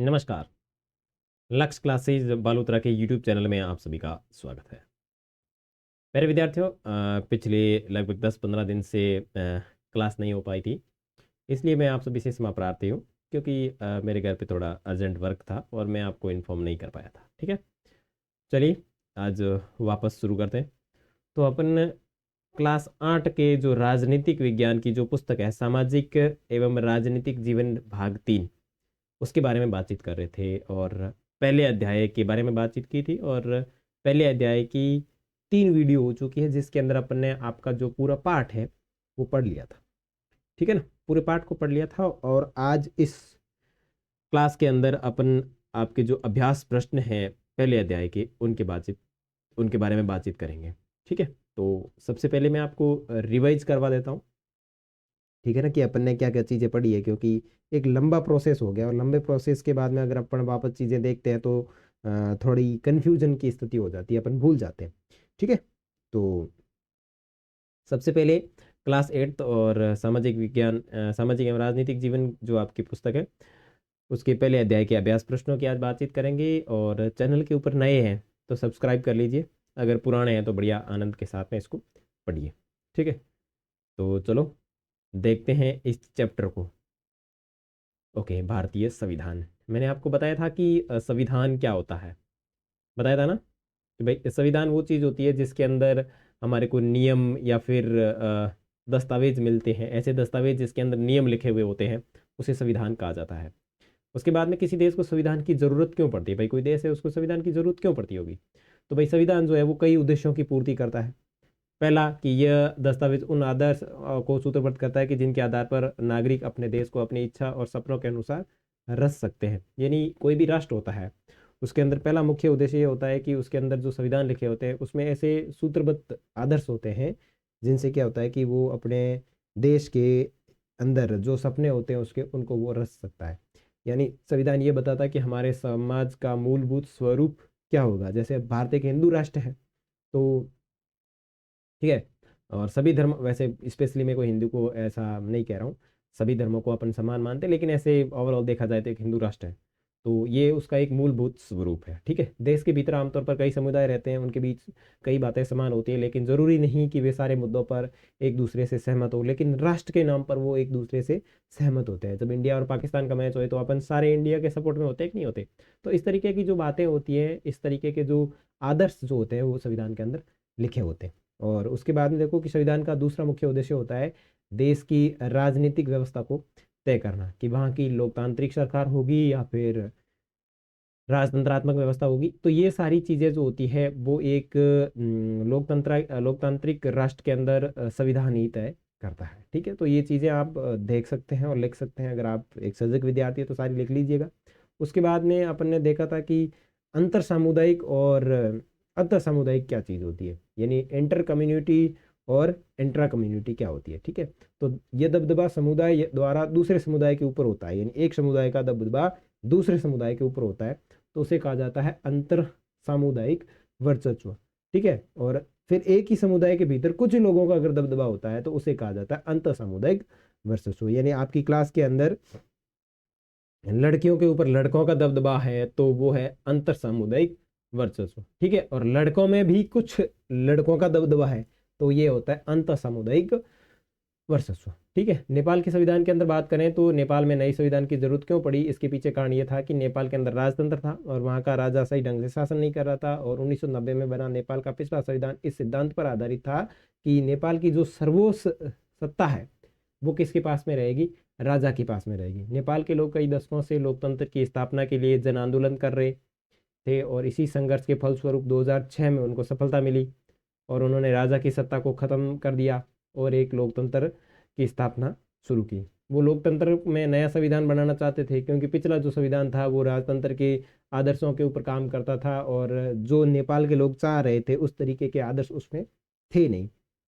नमस्कार। लक्ष्य क्लासेज बालोतरा के यूट्यूब चैनल में आप सभी का स्वागत है। मेरे विद्यार्थियों, पिछले लगभग 10-15 दिन से क्लास नहीं हो पाई थी, इसलिए मैं आप सभी से क्षमा प्रार्थी हूँ, क्योंकि मेरे घर पे थोड़ा अर्जेंट वर्क था और मैं आपको इन्फॉर्म नहीं कर पाया था। ठीक है, चलिए आज वापस शुरू करते हैं। तो अपन क्लास 8 के जो राजनीतिक विज्ञान की जो पुस्तक है, सामाजिक एवं राजनीतिक जीवन भाग 3, उसके बारे में बातचीत कर रहे थे और पहले अध्याय के बारे में बातचीत की थी। और पहले अध्याय की 3 वीडियो हो चुकी है, जिसके अंदर अपन ने आपका जो पूरा पाठ है वो पढ़ लिया था। ठीक है ना, पूरे पाठ को पढ़ लिया था। और आज इस क्लास के अंदर अपन आपके जो अभ्यास प्रश्न हैं पहले अध्याय के, उनके बारे में बातचीत करेंगे। ठीक है, तो सबसे पहले मैं आपको रिवाइज करवा देता हूँ। ठीक है ना, कि अपन ने क्या क्या चीज़ें पढ़ी है, क्योंकि एक लंबा प्रोसेस हो गया और लंबे प्रोसेस के बाद में अगर अपन वापस चीज़ें देखते हैं तो थोड़ी कन्फ्यूजन की स्थिति हो जाती है, अपन भूल जाते हैं। ठीक है, तो सबसे पहले क्लास 8 और सामाजिक विज्ञान, सामाजिक एवं राजनीतिक जीवन जो आपकी पुस्तक है, उसके पहले अध्याय के अभ्यास प्रश्नों की आज बातचीत करेंगे। और चैनल के ऊपर नए हैं तो सब्सक्राइब कर लीजिए, अगर पुराने हैं तो बढ़िया आनंद के साथ में इसको पढ़िए। ठीक है, तो चलो देखते हैं इस चैप्टर को। ओके, भारतीय संविधान। मैंने आपको बताया था कि संविधान क्या होता है, बताया था ना कि भाई संविधान वो चीज़ होती है जिसके अंदर हमारे को नियम या फिर दस्तावेज मिलते हैं। ऐसे दस्तावेज जिसके अंदर नियम लिखे हुए होते हैं, उसे संविधान कहा जाता है। उसके बाद में किसी देश को संविधान की ज़रूरत क्यों पड़ती है, भाई कोई देश है उसको संविधान की ज़रूरत क्यों पड़ती होगी, तो भाई संविधान जो है वो कई उद्देश्यों की पूर्ति करता है। पहला कि यह दस्तावेज उन आदर्श को सूत्रबद्ध करता है कि जिनके आधार पर नागरिक अपने देश को अपनी इच्छा और सपनों के अनुसार रच सकते हैं। यानी कोई भी राष्ट्र होता है, उसके अंदर पहला मुख्य उद्देश्य ये होता है कि उसके अंदर जो संविधान लिखे होते हैं उसमें ऐसे सूत्रबद्ध आदर्श होते हैं जिनसे क्या होता है कि वो अपने देश के अंदर जो सपने होते हैं उसके उनको वो रच सकता है। यानी संविधान ये बताता है कि हमारे समाज का मूलभूत स्वरूप क्या होगा। जैसे भारत एक हिंदू राष्ट्र है, तो ठीक है, और सभी धर्म, वैसे स्पेशली मैं कोई हिंदू को ऐसा नहीं कह रहा हूँ, सभी धर्मों को अपन समान मानते हैं, लेकिन ऐसे ओवरऑल देखा जाए तो एक हिंदू राष्ट्र है, तो ये उसका एक मूलभूत स्वरूप है। ठीक है, देश के भीतर आमतौर पर कई समुदाय रहते हैं, उनके बीच कई बातें समान होती है, लेकिन ज़रूरी नहीं कि वे सारे मुद्दों पर एक दूसरे से सहमत हो, लेकिन राष्ट्र के नाम पर वो एक दूसरे से सहमत होते हैं। जब इंडिया और पाकिस्तान का मैच होए तो अपन सारे इंडिया के सपोर्ट में होते हैं कि नहीं होते। तो इस तरीके की जो बातें होती हैं, इस तरीके के जो आदर्श जो होते हैं वो संविधान के अंदर लिखे होते हैं। और उसके बाद में देखो कि संविधान का दूसरा मुख्य उद्देश्य होता है देश की राजनीतिक व्यवस्था को तय करना, कि वहाँ की लोकतांत्रिक सरकार होगी या फिर राजतंत्रात्मक व्यवस्था होगी। तो ये सारी चीज़ें जो होती है वो एक लोकतांत्रिक राष्ट्र के अंदर संविधान ही तय करता है। ठीक है, तो ये चीज़ें आप देख सकते हैं और लिख सकते हैं। अगर आप एक सजग विद्यार्थी है तो सारी लिख लीजिएगा। उसके बाद में अपन ने देखा था कि अंतर सामुदायिक और अंतर सामुदायिक क्या चीज़ होती है, यानी इंटर कम्युनिटी और इंट्रा कम्युनिटी क्या होती है। ठीक है, तो ये दबदबा समुदाय द्वारा दूसरे समुदाय के ऊपर होता है, यानी एक समुदाय का दबदबा दूसरे समुदाय के ऊपर होता है, तो उसे कहा जाता है अंतर सामुदायिक वर्चस्व। ठीक है, और फिर एक ही समुदाय के भीतर कुछ लोगों का अगर दबदबा होता है तो उसे कहा जाता है अंतर सामुदायिक वर्चस्व। यानी आपकी क्लास के अंदर लड़कियों के ऊपर लड़कों का दबदबा है तो वो है अंतर सामुदायिक वर्चस्व। ठीक है, और लड़कों में भी कुछ लड़कों का दबदबा है तो ये होता है अंतर सामुदायिक वर्चस्व। ठीक है, नेपाल के संविधान के अंदर बात करें तो नेपाल में नई संविधान की जरूरत क्यों पड़ी, इसके पीछे कारण ये था कि नेपाल के अंदर राजतंत्र था और वहाँ का राजा सही ढंग से शासन नहीं कर रहा था। और 1990 में बना नेपाल का पिछला संविधान इस सिद्धांत पर आधारित था कि नेपाल की जो सर्वोच्च सत्ता है वो किसके पास में रहेगी, राजा के पास में रहेगी। नेपाल के लोग कई दशकों से लोकतंत्र की स्थापना के लिए जन आंदोलन कर रहे थे और इसी संघर्ष के फलस्वरूप 2006 में उनको सफलता मिली और उन्होंने राजा की सत्ता को खत्म कर दिया और एक लोकतंत्र की स्थापना शुरू की। वो लोकतंत्र में नया संविधान बनाना चाहते थे क्योंकि पिछला जो संविधान था वो राजतंत्र के आदर्शों के ऊपर काम करता था और जो नेपाल के लोग चाह रहे थे उस तरीके के आदर्श उसमें थे नहीं।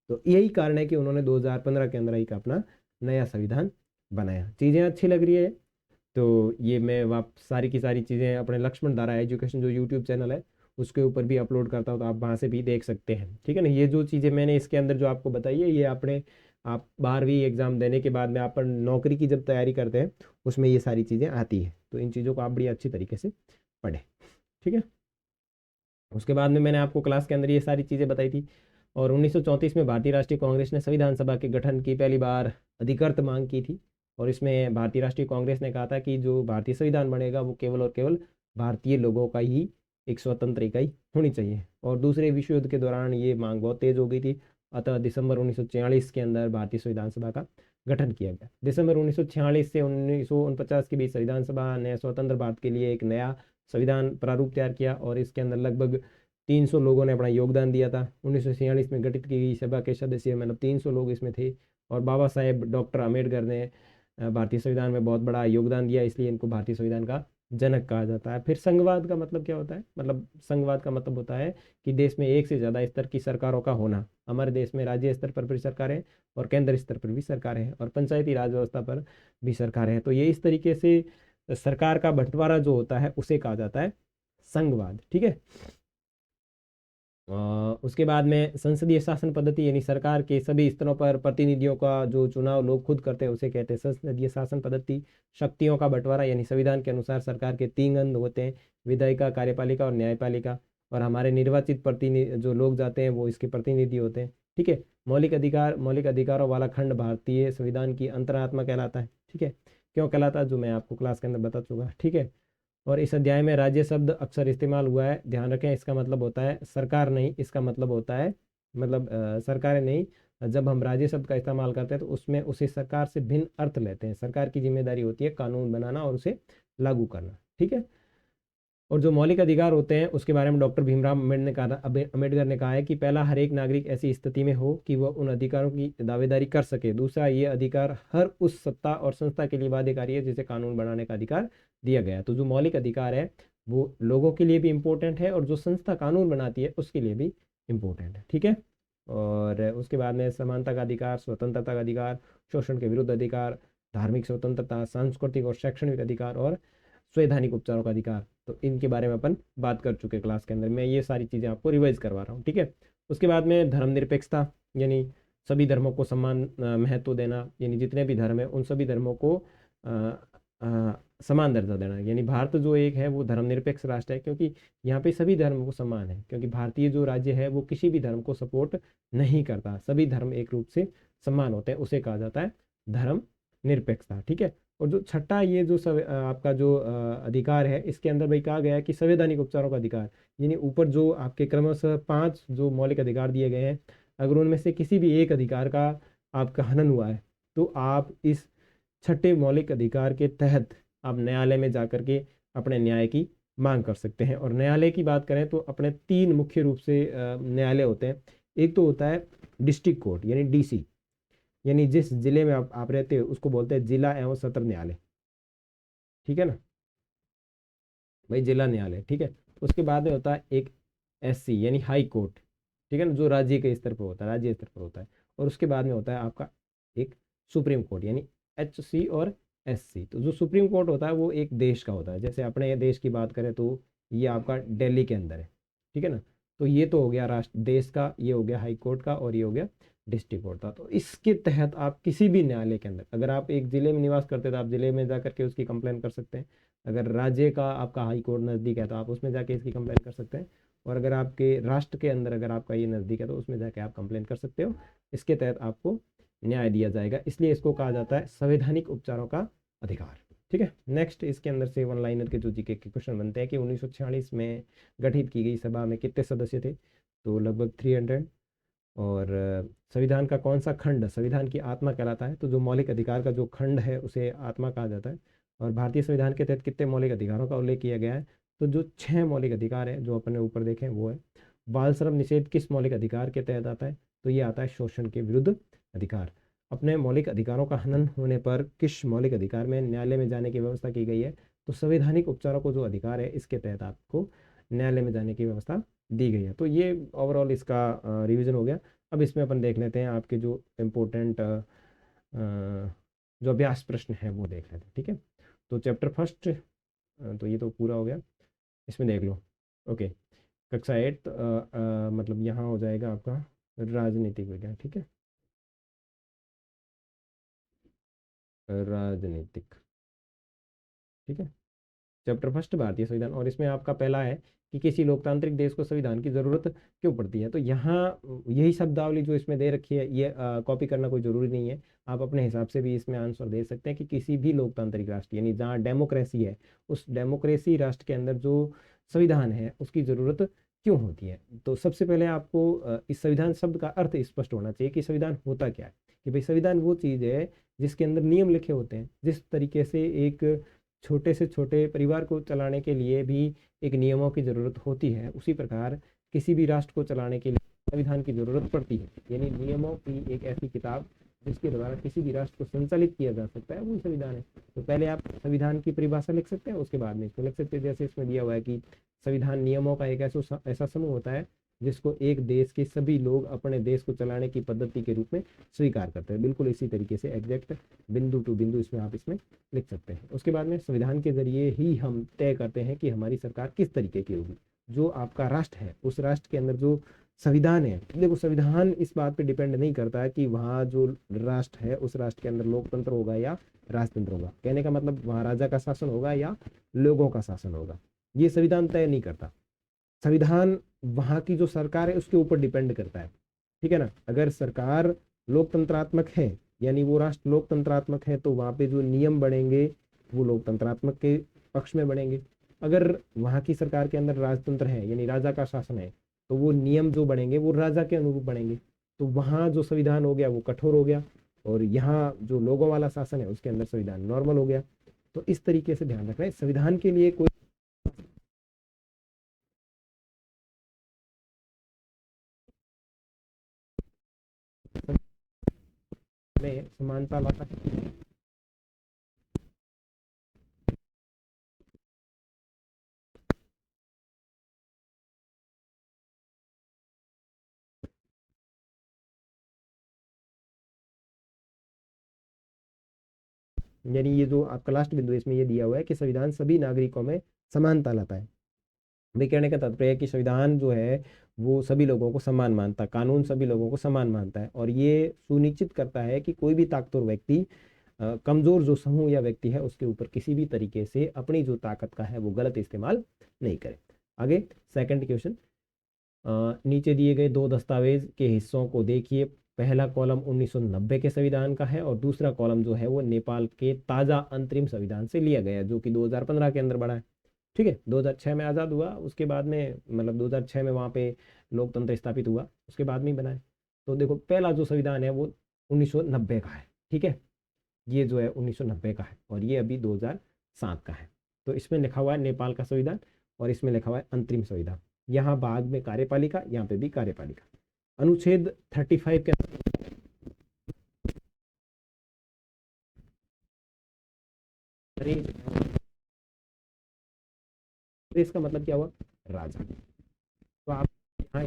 तो यही कारण है कि उन्होंने 2015 के अंदर ही का अपना नया संविधान बनाया। चीज़ें अच्छी लग रही है तो ये मैं वाप सारी की सारी चीज़ें अपने लक्ष्मण धारा एजुकेशन जो यूट्यूब चैनल है उसके ऊपर भी अपलोड करता हूँ, तो आप वहाँ से भी देख सकते हैं। ठीक है ना, ये जो चीज़ें मैंने इसके अंदर जो आपको बताई है ये आपने आप 12वीं एग्ज़ाम देने के बाद में आप नौकरी की जब तैयारी करते हैं उसमें ये सारी चीज़ें आती हैं। तो इन चीज़ों को आप बड़ी अच्छी तरीके से पढ़ें, ठीक है। उसके बाद में मैंने आपको क्लास के अंदर ये सारी चीज़ें बताई थी। और 1934 में भारतीय राष्ट्रीय कांग्रेस ने संविधान सभा के गठन की पहली बार अधिकृत मांग की थी। और इसमें भारतीय राष्ट्रीय कांग्रेस ने कहा था कि जो भारतीय संविधान बनेगा वो केवल और केवल भारतीय लोगों का ही एक स्वतंत्र इकाई होनी चाहिए। और दूसरे विश्व युद्ध के दौरान ये मांग बहुत तेज हो गई थी। अतः दिसंबर 1946 के अंदर भारतीय संविधान सभा का गठन किया गया। दिसंबर 1946 से 1949 के बीच संविधान सभा ने स्वतंत्र भारत के लिए एक नया संविधान प्रारूप तैयार किया और इसके अंदर लगभग 300 लोगों ने अपना योगदान दिया था। 1946 में गठित की गई सभा के सदस्य मतलब 300 लोग इसमें थे। और बाबा साहेब डॉक्टर अम्बेडकर ने भारतीय संविधान में बहुत बड़ा योगदान दिया, इसलिए इनको भारतीय संविधान का जनक कहा जाता है। फिर संघवाद का मतलब क्या होता है? मतलब संघवाद का मतलब होता है कि देश में एक से ज़्यादा स्तर की सरकारों का होना। हमारे देश में राज्य स्तर पर भी सरकारें और केंद्र स्तर पर भी सरकारें हैं और पंचायती राज व्यवस्था पर भी सरकारें हैं। तो ये इस तरीके से सरकार का बंटवारा जो होता है उसे कहा जाता है संघवाद, ठीक है। उसके बाद में संसदीय शासन पद्धति यानी सरकार के सभी स्तरों पर प्रतिनिधियों का जो चुनाव लोग खुद करते हैं उसे कहते हैं संसदीय शासन पद्धति। शक्तियों का बंटवारा यानी संविधान के अनुसार सरकार के 3 अंग होते हैं, विधायिका, कार्यपालिका और न्यायपालिका। और हमारे निर्वाचित प्रतिनिधि जो लोग जाते हैं वो इसके प्रतिनिधि होते हैं, ठीक है। मौलिक अधिकारों वाला खंड भारतीय संविधान की अंतरात्मा कहलाता है, ठीक है। क्यों कहलाता है जो मैं आपको क्लास के अंदर बता चुका, ठीक है। और इस अध्याय में राज्य शब्द अक्सर इस्तेमाल हुआ है, ध्यान रखें। इसका मतलब होता है सरकार नहीं, इसका मतलब होता है मतलब सरकारें नहीं। जब हम राज्य शब्द का इस्तेमाल करते हैं तो उसमें उसे सरकार से भिन्न अर्थ लेते हैं। सरकार की जिम्मेदारी होती है कानून बनाना और उसे लागू करना, ठीक है। और जो मौलिक अधिकार होते हैं उसके बारे में डॉक्टर भीमराव अम्बेडकर ने कहा है कि पहला, हर एक नागरिक ऐसी स्थिति में हो कि वह उन अधिकारों की दावेदारी कर सके। दूसरा, ये अधिकार हर उस सत्ता और संस्था के लिए बाध्यकारी है जिसे कानून बनाने का अधिकार दिया गया है। तो जो मौलिक अधिकार है वो लोगों के लिए भी इम्पोर्टेंट है और जो संस्था कानून बनाती है उसके लिए भी इम्पोर्टेंट है, ठीक है। और उसके बाद में समानता का अधिकार, स्वतंत्रता का अधिकार, शोषण के विरुद्ध अधिकार, धार्मिक स्वतंत्रता, सांस्कृतिक और शैक्षणिक अधिकार और संवैधानिक उपचारों का अधिकार। तो इनके बारे में अपन बात कर चुके क्लास के अंदर। मैं ये सारी चीज़ें आपको रिवाइज करवा रहा हूँ, ठीक है। उसके बाद में धर्मनिरपेक्षता यानी सभी धर्मों को समान महत्व देना, यानी जितने भी धर्म है उन सभी धर्मों को अ, अ, समान दर्जा देना। यानी भारत जो एक है वो धर्मनिरपेक्ष राष्ट्र है क्योंकि यहाँ पे सभी धर्म को समान है। क्योंकि भारतीय जो राज्य है वो किसी भी धर्म को सपोर्ट नहीं करता, सभी धर्म एक रूप से समान होते हैं, उसे कहा जाता है धर्म निरपेक्षता, ठीक है। और जो छठा ये जो आपका जो अधिकार है इसके अंदर भाई कहा गया है कि संवैधानिक उपचारों का अधिकार। यानी ऊपर जो आपके क्रमशः 5 जो मौलिक अधिकार दिए गए हैं, अगर उनमें से किसी भी एक अधिकार का आपका हनन हुआ है तो आप इस छठे मौलिक अधिकार के तहत आप न्यायालय में जाकर के अपने न्याय की मांग कर सकते हैं। और न्यायालय की बात करें तो अपने 3 मुख्य रूप से न्यायालय होते हैं। एक तो होता है डिस्ट्रिक्ट कोर्ट यानी डीसी, यानी जिस जिले में आप रहते हो उसको बोलते हैं जिला एवं सत्र न्यायालय, ठीक है ना भाई, जिला न्यायालय, ठीक है। उसके बाद में होता है एक एससी यानी हाई कोर्ट, ठीक है ना, जो राज्य के स्तर पर होता है, राज्य स्तर पर होता है। और उसके बाद में होता है आपका एक सुप्रीम कोर्ट यानी एचसी और एससी। तो जो सुप्रीम कोर्ट होता है वो एक देश का होता है, जैसे अपने देश की बात करें तो ये आपका दिल्ली के अंदर है, ठीक है ना। तो ये तो हो गया राष्ट्र देश का, ये हो गया हाई कोर्ट का और ये हो गया डिस्ट्रिक्ट कोर्ट था। तो इसके तहत आप किसी भी न्यायालय के अंदर, अगर आप एक जिले में निवास करते तो आप जिले में जाकर के उसकी कंप्लेन कर सकते हैं। अगर राज्य का आपका हाई कोर्ट नज़दीक है तो आप उसमें जाके इसकी कंप्लेन कर सकते हैं। और अगर आपके राष्ट्र के अंदर अगर आपका ये नज़दीक है तो उसमें जाके आप कंप्लेन कर सकते हो। इसके तहत आपको न्याय दिया जाएगा, इसलिए इसको कहा जाता है संवैधानिक उपचारों का अधिकार, ठीक है। नेक्स्ट इसके अंदर से वन लाइनर के जो जीके के क्वेश्चन बनते हैं कि 1946 में गठित की गई सभा में कितने सदस्य थे? तो लगभग 300। और संविधान का कौन सा खंड संविधान की आत्मा कहलाता है? तो जो मौलिक अधिकार का जो खंड है उसे आत्मा कहा जाता है। और भारतीय संविधान के तहत कितने मौलिक अधिकारों का उल्लेख किया गया है? तो जो 6 मौलिक अधिकार है जो अपने ऊपर देखें वो है। बाल श्रम निषेध किस मौलिक अधिकार के तहत आता है? तो ये आता है शोषण के विरुद्ध अधिकार। अपने मौलिक अधिकारों का हनन होने पर किस मौलिक अधिकार में न्यायालय में जाने की व्यवस्था की गई है? तो संवैधानिक उपचारों को जो अधिकार है इसके तहत आपको न्यायालय में जाने की व्यवस्था दी गई है। तो ये ओवरऑल इसका रिवीजन हो गया। अब इसमें अपन देख लेते हैं आपके जो इम्पोर्टेंट जो अभ्यास प्रश्न है वो देख लेते हैं, ठीक है। तो चैप्टर फर्स्ट तो ये तो पूरा हो गया, इसमें देख लो। ओके, कक्षा 8 मतलब यहाँ हो जाएगा आपका राजनीतिक विज्ञान, ठीक है। राजनीतिक। ठीक है, चैप्टर फर्स्ट भारतीय संविधान, और इसमें आपका पहला है कि किसी लोकतांत्रिक देश को संविधान की जरूरत क्यों पड़ती है। तो यहाँ यही शब्दावली जो इसमें दे रखी है, ये कॉपी करना कोई जरूरी नहीं है, आप अपने हिसाब से भी इसमें आंसर दे सकते हैं कि किसी भी लोकतांत्रिक राष्ट्र यानी जहाँ डेमोक्रेसी है, उस डेमोक्रेसी राष्ट्र के अंदर जो संविधान है उसकी जरूरत क्यों होती है। तो सबसे पहले आपको इस संविधान शब्द का अर्थ स्पष्ट होना चाहिए कि संविधान होता क्या है। कि भाई संविधान वो चीज़ है जिसके अंदर नियम लिखे होते हैं। जिस तरीके से एक छोटे से छोटे परिवार को चलाने के लिए भी एक नियमों की ज़रूरत होती है, उसी प्रकार किसी भी राष्ट्र को चलाने के लिए संविधान की ज़रूरत पड़ती है। यानी नियमों की एक ऐसी किताब जिसके द्वारा किसी भी राष्ट्र को संचालित किया जा सकता है, वो संविधान है। तो पहले आप संविधान की परिभाषा लिख सकते हैं, उसके बाद में इसको लिख सकते हैं। जैसे इसमें दिया हुआ है कि संविधान नियमों का एक ऐसा समूह होता है जिसको एक देश के सभी लोग अपने देश को चलाने की पद्धति के रूप में स्वीकार करते हैं। बिल्कुल इसी तरीके से एग्जैक्ट बिंदु टू बिंदु इसमें आप इसमें लिख सकते हैं। उसके बाद में संविधान के जरिए ही हम तय करते हैं कि हमारी सरकार किस तरीके की होगी। जो आपका राष्ट्र है, उस राष्ट्र के अंदर जो संविधान है, देखो संविधान इस बात पे डिपेंड नहीं करता है कि वहाँ जो राष्ट्र है उस राष्ट्र के अंदर लोकतंत्र होगा या राजतंत्र होगा। कहने का मतलब वहाँ राजा का शासन होगा या लोगों का शासन होगा, ये संविधान तय नहीं करता। संविधान वहाँ की जो सरकार है उसके ऊपर डिपेंड करता है। ठीक है ना। अगर सरकार लोकतंत्रात्मक है यानी वो राष्ट्र लोकतंत्रात्मक है तो वहाँ पे जो नियम बनेंगे वो लोकतंत्रात्मक के पक्ष में बनेंगे। अगर वहाँ की सरकार के अंदर राजतंत्र है यानी राजा का शासन है तो वो नियम जो बनेंगे वो राजा के अनुरूप बनेंगे। तो वहाँ जो संविधान हो गया वो कठोर हो गया, और यहाँ जो लोगों वाला शासन है उसके अंदर संविधान नॉर्मल हो गया। तो इस तरीके से ध्यान रखना है। संविधान के लिए कोई में समानता लाता है। यानी ये जो आपका लास्ट बिंदु है इसमें ये दिया हुआ है कि संविधान सभी नागरिकों में समानता लाता है। भाई कहने का तात्पर्य है कि संविधान जो है वो सभी लोगों को समान मानता है, कानून सभी लोगों को समान मानता है, और ये सुनिश्चित करता है कि कोई भी ताकतवर व्यक्ति कमजोर जो समूह या व्यक्ति है उसके ऊपर किसी भी तरीके से अपनी जो ताकत का है वो गलत इस्तेमाल नहीं करे। आगे सेकंड क्वेश्चन, नीचे दिए गए दो दस्तावेज के हिस्सों को देखिए। पहला कॉलम 1990 के संविधान का है और दूसरा कॉलम जो है वो नेपाल के ताज़ा अंतरिम संविधान से लिया गया है जो कि 2015 के अंदर बना है। ठीक है, 2006 में आज़ाद हुआ, उसके बाद में मतलब 2006 में वहाँ पे लोकतंत्र स्थापित हुआ, उसके बाद में ही बना है। तो देखो पहला जो संविधान है वो 1990 का है। ठीक है, ये जो है 1990 का है और ये अभी 2007 का है। तो इसमें लिखा हुआ है नेपाल का संविधान और इसमें लिखा हुआ है अंतरिम संविधान। यहाँ भाग में कार्यपालिका, यहाँ पे भी कार्यपालिका। अनुच्छेद 35 के अंतर्गत देश का मतलब क्या हुआ, राजा। तो आप यहाँ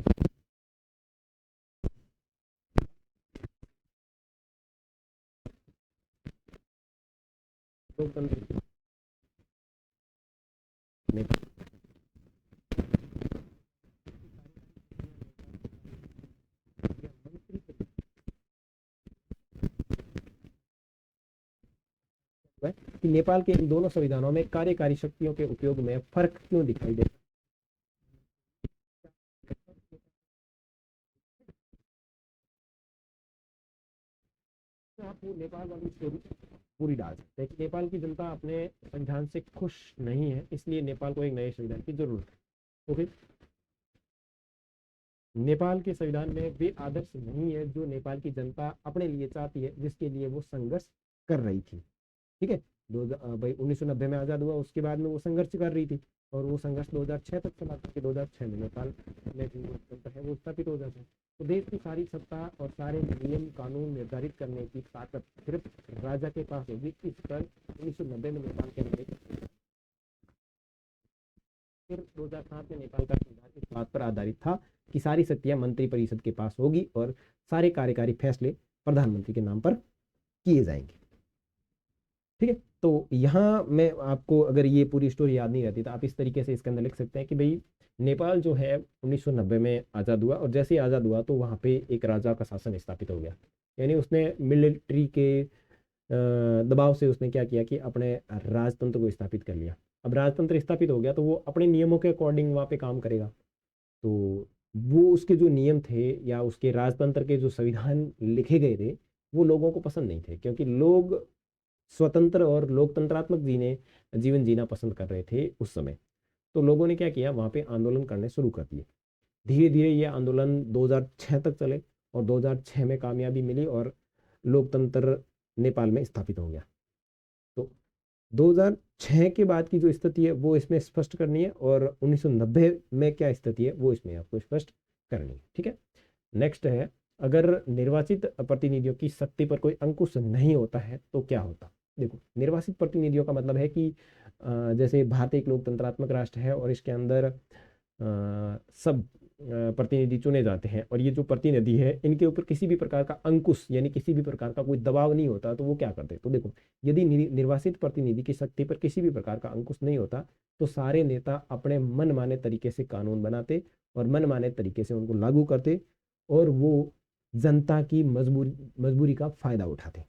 लोकतंत्र में कि नेपाल के इन दोनों संविधानों में कार्यकारी शक्तियों के उपयोग में फर्क क्यों दिखाई देता है। आप वो नेपाल वाली स्टोरी पूरी डाल सकते हैं कि नेपाल की जनता अपने संविधान से खुश नहीं है, इसलिए नेपाल को एक नए संविधान की जरूरत है। ओके, नेपाल के संविधान में वे आदर्श नहीं है जो नेपाल की जनता अपने लिए चाहती है, जिसके लिए वो संघर्ष कर रही थी। ठीक है, भाई 1990 में आज़ाद हुआ, उसके बाद में वो संघर्ष कर रही थी और वो संघर्ष 2006 तक चला था कि 2006 में नेपाल में जो लोकतंत्र है वो स्थापित हो जाता है। तो देश की सारी सत्ता और सारे नियम कानून निर्धारित करने की ताकत सिर्फ राजा के पास होगी। इस पर 1990 में नेपाल के अंदर फिर 2007 में नेपाल का संविधान इस बात पर आधारित था कि सारी शक्तियां मंत्री परिषद के पास होगी और सारे कार्यकारी फैसले प्रधानमंत्री के नाम पर किए जाएंगे। ठीक है, तो यहाँ मैं आपको अगर ये पूरी स्टोरी याद नहीं रहती तो आप इस तरीके से इसके अंदर लिख सकते हैं कि भाई नेपाल जो है 1990 में आज़ाद हुआ और जैसे ही आज़ाद हुआ तो वहाँ पे एक राजा का शासन स्थापित हो गया। यानी उसने मिलिट्री के दबाव से उसने क्या किया कि अपने राजतंत्र को स्थापित कर लिया। अब राजतंत्र स्थापित हो गया तो वो अपने नियमों के अकॉर्डिंग वहाँ पे काम करेगा। तो वो उसके जो नियम थे या उसके राजतंत्र के जो संविधान लिखे गए थे वो लोगों को पसंद नहीं थे, क्योंकि लोग स्वतंत्र और लोकतंत्रात्मक जीवन जीना पसंद कर रहे थे उस समय। तो लोगों ने क्या किया, वहाँ पे आंदोलन करने शुरू कर दिए। धीरे धीरे ये आंदोलन 2006 तक चले और 2006 में कामयाबी मिली और लोकतंत्र नेपाल में स्थापित हो गया। तो 2006 के बाद की जो स्थिति है वो इसमें स्पष्ट करनी है, और 1990 में क्या स्थिति है वो इसमें आपको स्पष्ट करनी है। ठीक है। नेक्स्ट है, अगर निर्वाचित प्रतिनिधियों की शक्ति पर कोई अंकुश नहीं होता है तो क्या होता। देखो, निर्वाचित प्रतिनिधियों का मतलब है कि जैसे भारत एक लोकतंत्रात्मक राष्ट्र है और इसके अंदर सब प्रतिनिधि चुने जाते हैं, और ये जो प्रतिनिधि है इनके ऊपर किसी भी प्रकार का अंकुश यानी किसी भी प्रकार का कोई दबाव नहीं होता, तो वो क्या करते। तो देखो, यदि निर्वाचित प्रतिनिधि की शक्ति पर किसी भी प्रकार का अंकुश नहीं होता तो सारे नेता अपने मनमाने तरीके से कानून बनाते और मनमाने तरीके से उनको लागू करते, और वो जनता की मजबूरी का फायदा उठाते।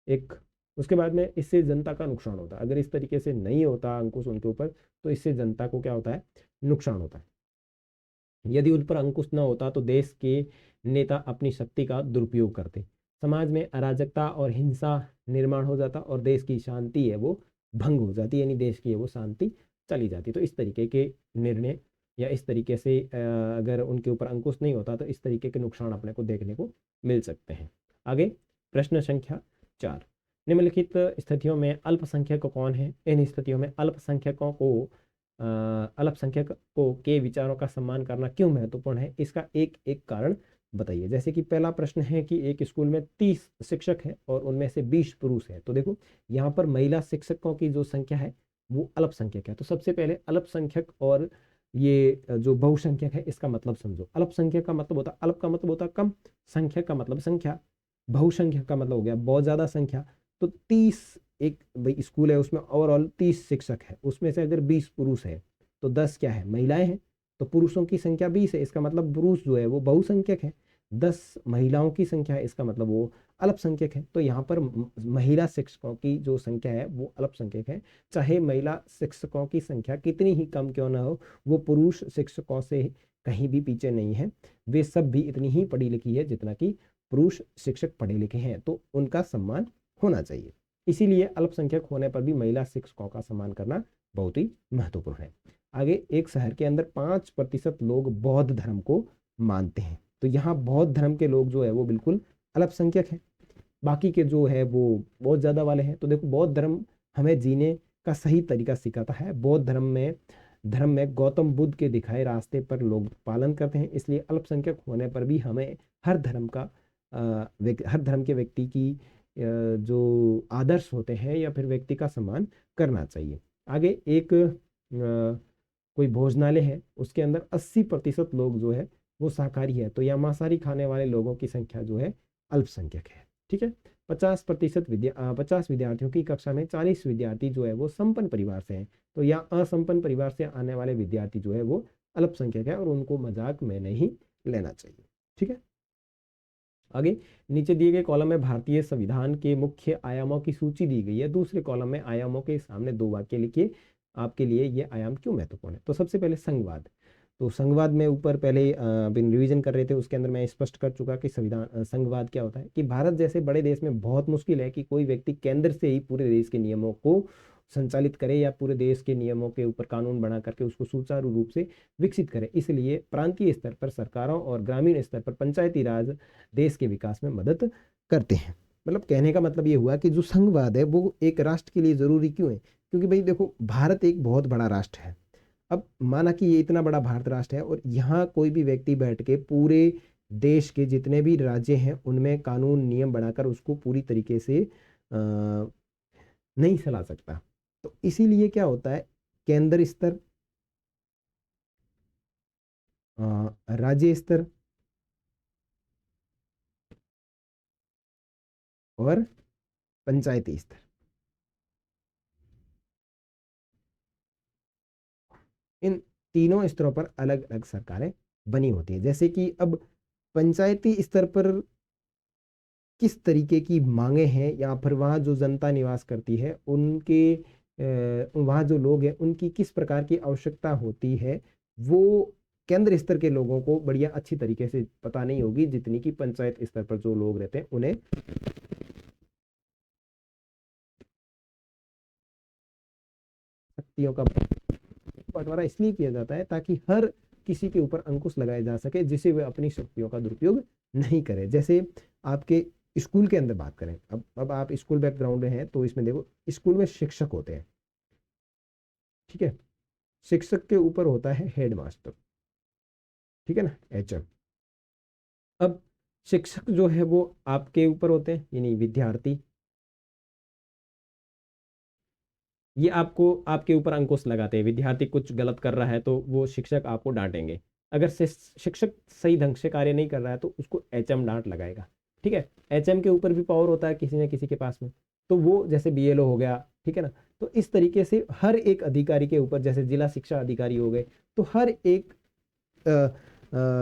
एक उसके बाद में इससे जनता का नुकसान होता है। अगर इस तरीके से नहीं होता अंकुश उनके ऊपर तो इससे जनता को क्या होता है, नुकसान होता है। यदि उन पर अंकुश न होता तो देश के नेता अपनी शक्ति का दुरुपयोग करते, समाज में अराजकता और हिंसा निर्माण हो जाता और देश की शांति है वो भंग हो जाती, यानी देश की है वो शांति चली जाती। तो इस तरीके के निर्णय या इस तरीके से अगर उनके ऊपर अंकुश नहीं होता तो इस तरीके के नुकसान अपने को देखने को मिल सकते हैं। आगे प्रश्न संख्या 4, निम्नलिखित स्थितियों में अल्पसंख्यक कौन है। इन स्थितियों में अल्पसंख्यकों को अल्पसंख्यकों के विचारों का सम्मान करना क्यों महत्वपूर्ण है, इसका एक एक कारण बताइए। जैसे कि पहला प्रश्न है कि एक स्कूल में 30 शिक्षक हैं और उनमें से 20 पुरुष हैं। तो देखो, यहाँ पर महिला शिक्षकों की जो संख्या है वो अल्पसंख्यक है। तो सबसे पहले अल्पसंख्यक और ये जो बहुसंख्यक है इसका मतलब समझो। अल्पसंख्यक का मतलब होता है, अल्प का मतलब होता है कम, संख्यक का मतलब संख्या, बहुसंख्यक का मतलब हो गया बहुत ज्यादा संख्या। तो 30 एक भाई स्कूल है उसमें ओवरऑल 30 शिक्षक है, उसमें से अगर 20 पुरुष है तो 10 क्या है, महिलाएं हैं। तो पुरुषों की संख्या 20 है, इसका मतलब पुरुष जो है वो बहुसंख्यक है। 10 महिलाओं की संख्या है, इसका मतलब वो अल्पसंख्यक है। तो यहाँ पर महिला शिक्षकों की जो संख्या है वो अल्पसंख्यक है। चाहे महिला शिक्षकों की संख्या कितनी ही कम क्यों ना हो, वो पुरुष शिक्षकों से कहीं भी पीछे नहीं है। वे सब भी इतनी ही पढ़ी लिखी है जितना कि पुरुष शिक्षक पढ़े लिखे हैं, तो उनका सम्मान होना चाहिए। इसीलिए अल्पसंख्यक होने पर भी महिला शिक्षकों का सम्मान करना बहुत ही महत्वपूर्ण है। आगे, एक शहर के अंदर 5% लोग बौद्ध धर्म को मानते हैं। तो यहाँ बौद्ध धर्म के लोग जो है वो बिल्कुल अल्पसंख्यक है, बाकी के जो है वो बहुत ज्यादा वाले हैं। तो देखो, बौद्ध धर्म हमें जीने का सही तरीका सिखाता है। बौद्ध धर्म में गौतम बुद्ध के दिखाए रास्ते पर लोग पालन करते हैं, इसलिए अल्पसंख्यक होने पर भी हमें हर धर्म का हर धर्म के व्यक्ति की जो आदर्श होते हैं या फिर व्यक्ति का सम्मान करना चाहिए। आगे, एक कोई भोजनालय है, उसके अंदर 80% लोग जो है वो शाकाहारी है, तो या मांसाहारी खाने वाले लोगों की संख्या जो है अल्पसंख्यक है। ठीक है। 50 विद्यार्थियों की कक्षा में 40 विद्यार्थी जो है वो संपन्न परिवार से हैं, तो या असंपन्न परिवार से आने वाले विद्यार्थी जो है वो अल्पसंख्यक है और उनको मजाक में नहीं लेना चाहिए। ठीक है। आगे, नीचे दिए गए कॉलम में भारतीय संविधान के मुख्य आयामों की सूची दी गई है। दूसरे कॉलम में आयामों के सामने 2 वाक्य लिखिए, आपके लिए ये आयाम क्यों महत्वपूर्ण है। तो सबसे पहले संघवाद। तो संघवाद में ऊपर पहले बिन रिवीजन कर रहे थे, उसके अंदर मैं स्पष्ट कर चुका कि संघवाद क्या होता है कि भारत जैसे बड़े देश में बहुत मुश्किल है कि कोई व्यक्ति केंद्र से ही पूरे देश के नियमों को संचालित करे या पूरे देश के नियमों के ऊपर कानून बना करके उसको सुचारू रूप से विकसित करे। इसलिए प्रांतीय स्तर पर सरकारों और ग्रामीण स्तर पर पंचायती राज देश के विकास में मदद करते हैं। मतलब कहने का मतलब ये हुआ कि जो संघवाद है वो एक राष्ट्र के लिए जरूरी क्यों है, क्योंकि भाई देखो, भारत एक बहुत बड़ा राष्ट्र है। अब माना कि ये इतना बड़ा भारत राष्ट्र है और यहाँ कोई भी व्यक्ति बैठ के पूरे देश के जितने भी राज्य हैं उनमें कानून नियम बनाकर उसको पूरी तरीके से नहीं चला सकता। तो इसीलिए क्या होता है, केंद्र स्तर, राज्य स्तर और पंचायती स्तर, इन तीनों स्तरों पर अलग अलग सरकारें बनी होती है। जैसे कि अब पंचायती स्तर पर किस तरीके की मांगे हैं, या फिर वहाँ जो जनता निवास करती है उनके वहाँ जो लोग हैं उनकी किस प्रकार की आवश्यकता होती है, वो केंद्र स्तर के लोगों को बढ़िया अच्छी तरीके से पता नहीं होगी, जितनी कि पंचायत स्तर पर जो लोग रहते हैं उन्हें शक्तियों का बंटवारा इसलिए किया जाता है ताकि हर किसी के ऊपर अंकुश लगाया जा सके, जिसे वे अपनी शक्तियों का दुरुपयोग नहीं करे। जैसे आपके स्कूल के अंदर बात करें, अब आप स्कूल बैकग्राउंड में हैं तो इसमें देखो, स्कूल में शिक्षक होते हैं, ठीक है। शिक्षक के ऊपर होता है हेड मास्टर, ठीक है ना, एचएम। अब शिक्षक जो है वो आपके ऊपर होते हैं, यानी विद्यार्थी, ये आपको आपके ऊपर अंकुश लगाते हैं। विद्यार्थी कुछ गलत कर रहा है तो वो शिक्षक आपको डांटेंगे। अगर शिक्षक सही ढंग से कार्य नहीं कर रहा है तो उसको एचएम डांट लगाएगा, ठीक है। एचएम के ऊपर भी पावर होता है किसी न किसी के पास में, तो वो जैसे बीएलओ हो गया, ठीक है ना। तो इस तरीके से हर एक अधिकारी के ऊपर, जैसे जिला शिक्षा अधिकारी हो गए, तो हर एक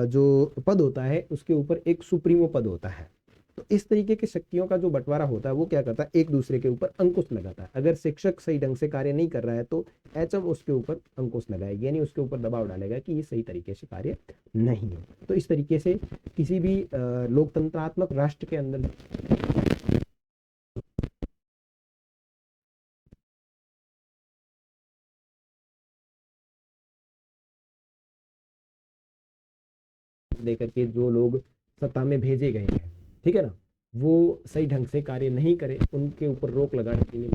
जो पद होता है उसके ऊपर एक सुप्रीमो पद होता है। तो इस तरीके की शक्तियों का जो बंटवारा होता है वो क्या करता है, एक दूसरे के ऊपर अंकुश लगाता है। अगर शिक्षक सही ढंग से कार्य नहीं कर रहा है तो एचएम उसके ऊपर अंकुश लगाएगी, यानी उसके ऊपर दबाव डालेगा कि ये सही तरीके से कार्य नहीं है। तो इस तरीके से किसी भी लोकतंत्रात्मक राष्ट्र के अंदर लेकर के जो लोग सत्ता में भेजे गए हैं, ठीक है ना, वो सही ढंग से कार्य नहीं करे, उनके ऊपर रोक लगाने के लिए